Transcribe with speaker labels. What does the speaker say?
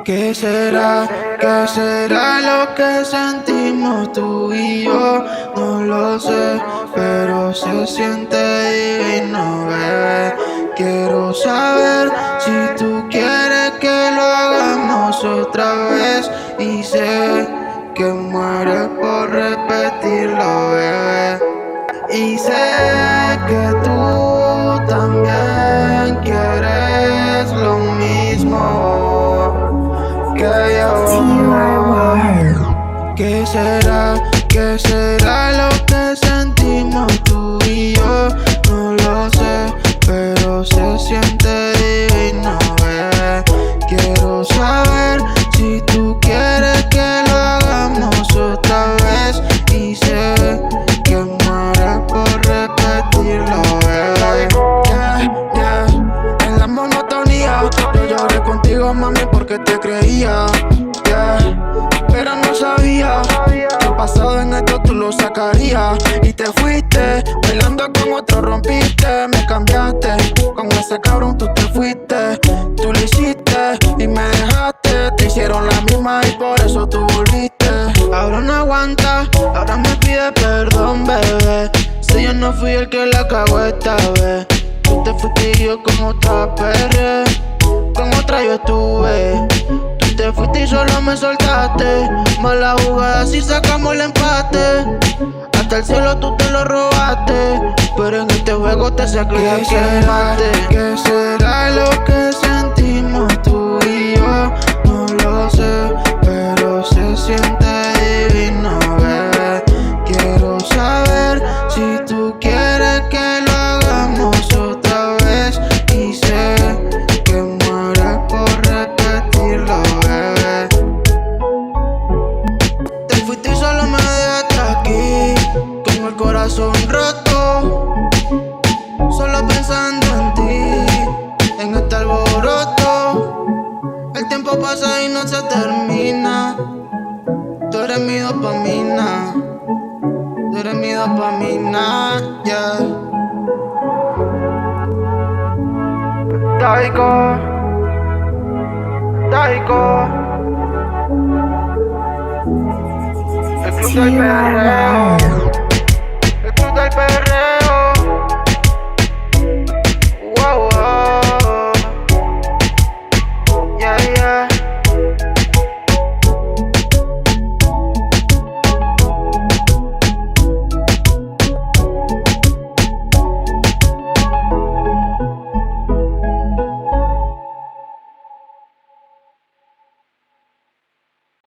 Speaker 1: ¿Qué será? ¿Qué será lo que sentimos tú y yo? No lo sé, pero se siente divino, bebé. Quiero saber si tú quieres que lo hagamos otra vez. Y sé que mueres por repetirlo, bebé. Y sé que tú también quieres lo mismo que yo. ¿Qué será? ¿Qué será lo que sentimos tú y yo? No lo sé, pero se siente divino, bebé. Quiero saber si tú quieres que lo hagamos otra vez. Y sé que mueres por repetirlo, bebé. En la monotonía yo lloré contigo, mami, porque te creía, pero no sabía que pasado en esto tú lo sacarías. Y te fuiste, bailando con otro rompiste. Me cambiaste, con ese cabrón tú te fuiste. Tú lo hiciste y me dejaste. Te hicieron la misma y por eso tú volviste. Ahora no aguanta, ahora me pide perdón, bebé. Si yo no fui el que la cagó esta vez. Tú te fuiste y yo con otra perre. Con otra yo estuve. Tú te fuiste y solo me soltaste. Mala jugada si sacamos el empate. Hasta el cielo tú te lo robaste. Pero en este juego te saqué que mate. ¿Qué será lo que sentimos tú y yo? No lo sé, pero se siente divino, bebé. Quiero saber si tú quieres que lo hagamos otra vez. Y sé que mueres por repetirlo, bebé. Te fuiste y solo me dejaste aquí, con el corazón roto, solo pensando en ti, en este alboroto. El tiempo pasa y no se termina. Tú eres mi dopamina, tú eres mi dopamina, yeah. Taiko, Taiko, el club del perreo.